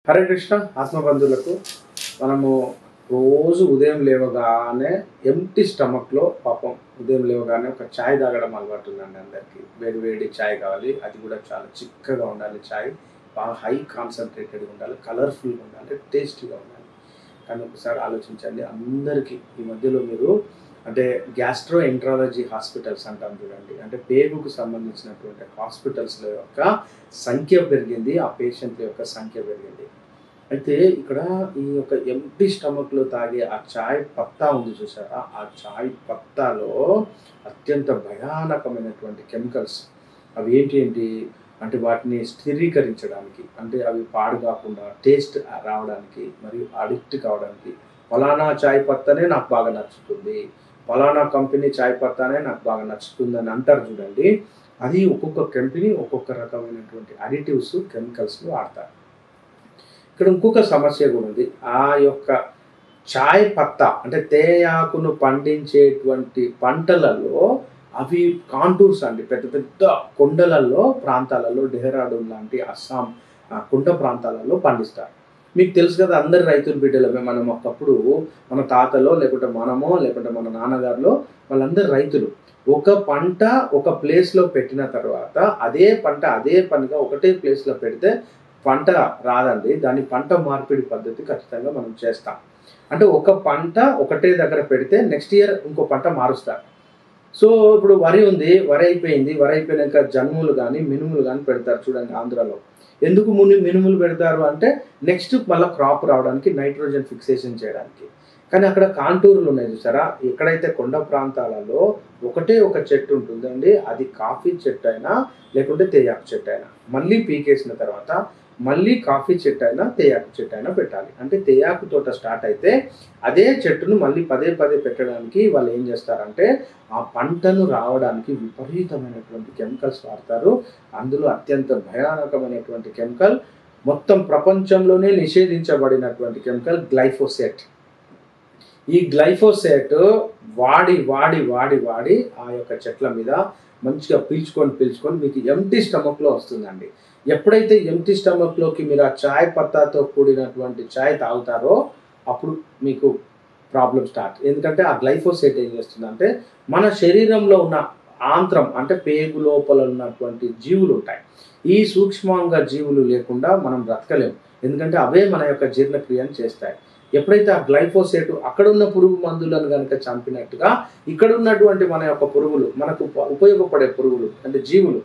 హరే కృష్ణ ఆత్మబంధువులకు మనము రోజు ఉదయం లేవగానే ఎంటీ స్టమక్లో పాపం ఉదయం లేవగానే ఒక ఛాయ్ తాగడం అలవాటు ఉందండి అందరికీ. వేడి వేడి ఛాయ్ కావాలి, అది కూడా చాలా చిక్కగా ఉండాలి. ఛాయ్ బాగా హై కాన్సన్ట్రేటెడ్గా ఉండాలి, కలర్ఫుల్గా ఉండాలి, టేస్టీగా ఉండాలి. కానీ ఒకసారి ఆలోచించండి, అందరికీ ఈ మధ్యలో మీరు అంటే గ్యాస్ట్రో ఎంట్రాలజీ హాస్పిటల్స్ అంటాం చూడండి, అంటే పేగుకు సంబంధించినటువంటి హాస్పిటల్స్ల యొక్క సంఖ్య పెరిగింది, ఆ పేషెంట్ల యొక్క సంఖ్య పెరిగింది. అయితే ఇక్కడ ఈ యొక్క ఎంప్టీ స్టమక్లో తాగే ఆ చాయ్ పత్తా ఉంది చూసారా, ఆ చాయ్ పత్తాలో అత్యంత భయానకమైనటువంటి కెమికల్స్. అవి ఏంటి అంటే వాటిని స్థిరీకరించడానికి, అంటే అవి పాడు కాకుండా టేస్ట్ రావడానికి మరియు అడిక్ట్ కావడానికి, ఫలానా చాయ్ పత్తనే నాకు బాగా నచ్చుతుంది, ఫలానా కంపెనీ చాయ్ పత్తానే నాకు బాగా నచ్చుతుంది అని అంటారు చూడండి. అది ఒక్కొక్క కంపెనీ ఒక్కొక్క రకమైనటువంటి అడిటివ్స్ కెమికల్స్ వాడతారు. ఇక్కడ ఇంకొక సమస్య కూడా ఉంది. ఆ యొక్క చాయ్ పత్తా అంటే తేయాకును పండించేటువంటి పంటలలో అవి కాంటూర్స్ అండి, పెద్ద పెద్ద కొండలలో ప్రాంతాలలో, డెహ్రాడూన్ లాంటి అస్సాం కొండ ప్రాంతాలలో పండిస్తారు. మీకు తెలుసు కదా, అందరి రైతుల బిడ్డలమే మనం. ఒకప్పుడు మన తాతలో లేకుంటే మనమో లేకుంటే మన నాన్నగారులో వాళ్ళందరూ రైతులు. ఒక పంట ఒక ప్లేస్లో పెట్టిన తర్వాత అదే పంట అదే పనిగా ఒకటే ప్లేస్లో పెడితే పంట రాదండి. దాని పంట మార్పిడి పద్ధతి ఖచ్చితంగా మనం చేస్తాం. అంటే ఒక పంట ఒకటే దగ్గర పెడితే నెక్స్ట్ ఇయర్ ఇంకో పంట మారుస్తారు. సో ఇప్పుడు వరి ఉంది, వరి అయిపోయినాక జనుములు కానీ మినుములు కానీ పెడతారు చూడండి ఆంధ్రాలో. ఎందుకు మినుములు పెడతారు అంటే నెక్స్ట్ మళ్ళీ క్రాప్ రావడానికి, నైట్రోజన్ ఫిక్సేషన్ చేయడానికి. కానీ అక్కడ కాంటూర్లు ఉన్నాయి చూసారా, ఎక్కడైతే కొండ ప్రాంతాలలో ఒకటే ఒక చెట్టు ఉంటుందండి, అది కాఫీ చెట్టు అయినా లేకుంటే తేయాకు చెట్టు అయినా, మళ్ళీ పీకేసిన తర్వాత మళ్ళీ కాఫీ చెట్టు అయినా తేయాకు చెట్టు అయినా పెట్టాలి. అంటే తేయాకు తోట స్టార్ట్ అయితే అదే చెట్టును మళ్ళీ పదే పెట్టడానికి వాళ్ళు ఏం చేస్తారంటే ఆ పంటను రావడానికి విపరీతమైనటువంటి కెమికల్స్ వాడతారు. అందులో అత్యంత భయానకమైనటువంటి కెమికల్, మొత్తం ప్రపంచంలోనే నిషేధించబడినటువంటి కెమికల్ గ్లైఫోసేట్. ఈ గ్లైఫోసేట్ వాడి వాడి వాడి వాడి ఆ యొక్క చెట్ల మీద మంచిగా పీల్చుకొని మీకు ఎంటీ స్టమక్లో వస్తుందండి. ఎప్పుడైతే ఎంటీ స్టమక్లోకి మీరు ఆ చాయ్ పత్తాతో కూడినటువంటి చాయ్ తాగుతారో అప్పుడు మీకు ప్రాబ్లం స్టార్ట్. ఎందుకంటే ఆ గ్లైఫోసేట్ ఏం చేస్తుందంటే మన శరీరంలో ఉన్న ఆంత్రం అంటే పేగు లోపల ఉన్నటువంటి జీవులు ఉంటాయి. ఈ సూక్ష్మాంగ జీవులు లేకుండా మనం బ్రతకలేము, ఎందుకంటే అవే మన యొక్క జీర్ణక్రియను చేస్తాయి. ఎప్పుడైతే ఆ గ్లైఫోసేట్ అక్కడ ఉన్న పురుగు మందులను కనుక చంపినట్టుగా ఇక్కడ ఉన్నటువంటి మన యొక్క పురుగులు, మనకు ఉపయోగపడే పురుగులు అంటే జీవులు,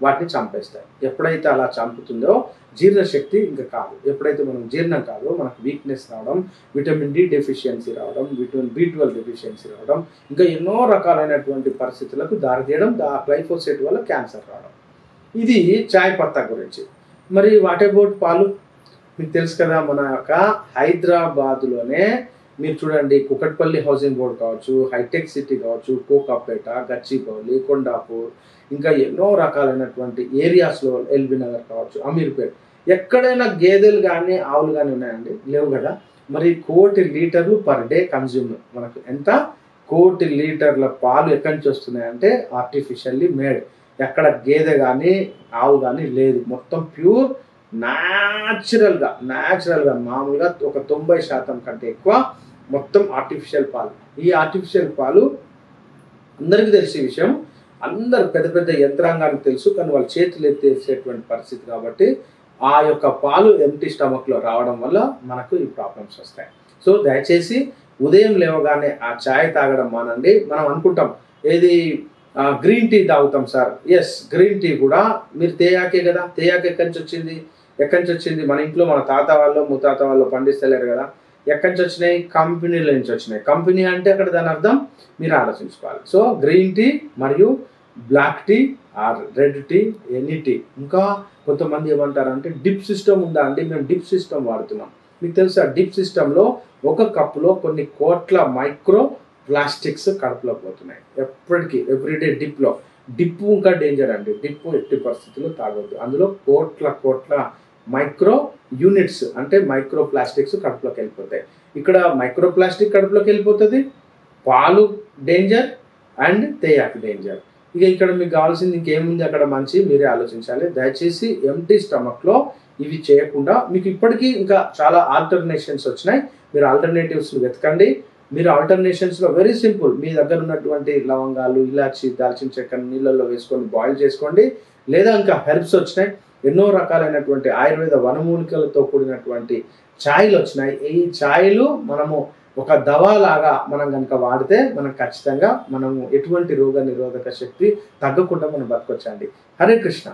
వాటిని చంపేస్తాయి. ఎప్పుడైతే అలా చంపుతుందో జీర్ణశక్తి ఇంకా కాదు. ఎప్పుడైతే మనం జీర్ణం కాదో మనకు వీక్నెస్ రావడం, విటమిన్ డి డెఫిషియన్సీ రావడం, విటమిన్ B12 డెఫిషియన్సీ రావడం, ఇంకా ఎన్నో రకాలైనటువంటి పరిస్థితులకు దారితీయడం, గ్లైఫోసేట్ వల్ల క్యాన్సర్ రావడం. ఇది చాయ్ పత్తా గురించి. మరి వాట్ అబౌట్ పాలు? మీకు తెలుసు కదా, మన యొక్క హైదరాబాద్లోనే మీరు చూడండి, కుకట్పల్లి హౌసింగ్ బోర్డ్ కావచ్చు, హైటెక్ సిటీ కావచ్చు, కోకాపేట, గచ్చిబౌలి, కొండాపూర్, ఇంకా ఎన్నో రకాలైనటువంటి ఏరియాస్లో, ఎల్బీ నగర్ కావచ్చు, అమీర్పేట్, ఎక్కడైనా గేదెలు కానీ ఆవులు కానీ ఉన్నాయండి? లేవు కదా. మరి 1 కోటి లీటర్లు పర్ డే కన్జ్యూమ్. మనకు ఎంత? 1 కోటి లీటర్ల పాలు ఎక్కడి నుంచి వస్తున్నాయంటే ఆర్టిఫిషియల్లీ మేడ్. ఎక్కడ గేదె కానీ ఆవు కానీ లేదు, మొత్తం ప్యూర్ న్యాచురల్గా మామూలుగా ఒక 90% కంటే ఎక్కువ మొత్తం ఆర్టిఫిషియల్ పాలు. ఈ ఆర్టిఫిషియల్ పాలు అందరికీ తెలిసే విషయం, అందరు పెద్ద పెద్ద యంత్రాంగానికి తెలుసు, కానీ వాళ్ళు చేతులు ఎత్తేసేటువంటి పరిస్థితి. కాబట్టి ఆ యొక్క పాలు ఎంటీ స్టమక్లో రావడం వల్ల మనకు ఈ ప్రాబ్లమ్స్ వస్తాయి. సో దయచేసి ఉదయం లేవగానే ఆ ఛాయ్ తాగడం మానండి. మనం అనుకుంటాం ఏది గ్రీన్ టీ తాగుతాం సార్. ఎస్, గ్రీన్ టీ కూడా మీరు తేయాకే కదా. తేయాకు ఎక్కడి నుంచి వచ్చింది? మన ఇంట్లో మన తాత వాళ్ళు ముత్తాత వాళ్ళు పండిస్తలేరు కదా. ఎక్కడి నుంచి వచ్చినాయి? కంపెనీల నుంచి వచ్చినాయి. కంపెనీ అంటే అక్కడ దాని అర్థం మీరు ఆలోచించుకోవాలి. సో గ్రీన్ టీ మరియు black tea or red tea, any tea. ఇంకా కొంతమంది ఏమంటారంటే డిప్ సిస్టమ్ ఉందా అండి? మేము డిప్ సిస్టమ్ వాడుతున్నాం. మీకు తెలుసా, డిప్ సిస్టంలో ఒక కప్పులో కొన్ని కోట్ల మైక్రో ప్లాస్టిక్స్ కడుపులోకి పోతున్నాయి ఎప్పటికీ. ఎవ్రీడే డిప్ ఇంకా డేంజర్ అండి. డిప్ ఎట్టి పరిస్థితుల్లో తాగొద్దు. అందులో కోట్ల మైక్రో యూనిట్స్ అంటే మైక్రో ప్లాస్టిక్స్ కడుపులోకి వెళ్ళిపోతాయి. ఇక్కడ మైక్రో ప్లాస్టిక్ కడుపులోకి వెళ్ళిపోతుంది, పాలు డేంజర్ అండ్ తేయాకు డేంజర్. ఇక ఇక్కడ మీకు కావాల్సింది ఇంకేముంది అక్కడ మంచి మీరే ఆలోచించాలి. దయచేసి ఎంటీ స్టమక్లో ఇవి చేయకుండా మీకు ఇప్పటికీ ఇంకా చాలా ఆల్టర్నేషన్స్ వచ్చినాయి. మీరు ఆల్టర్నేటివ్స్ వెతకండి. మీరు ఆల్టర్నేషన్స్లో వెరీ సింపుల్, మీ దగ్గర ఉన్నటువంటి లవంగాలు, ఇలాచి, దాల్చిన చెక్కను నీళ్ళల్లో వేసుకొని బాయిల్ చేసుకోండి. లేదా ఇంకా హెర్బ్స్ వచ్చినాయి, ఎన్నో రకాలైనటువంటి ఆయుర్వేద వనమూలికలతో కూడినటువంటి ఛాయలు వచ్చినాయి. ఈ ఛాయలు మనము ఒక దవా లాగా మనం కనుక వాడితే మనం ఖచ్చితంగా మనము ఎటువంటి రోగ నిరోధక శక్తి తగ్గకుండా మనం బతకొచ్చండి. హరే కృష్ణ.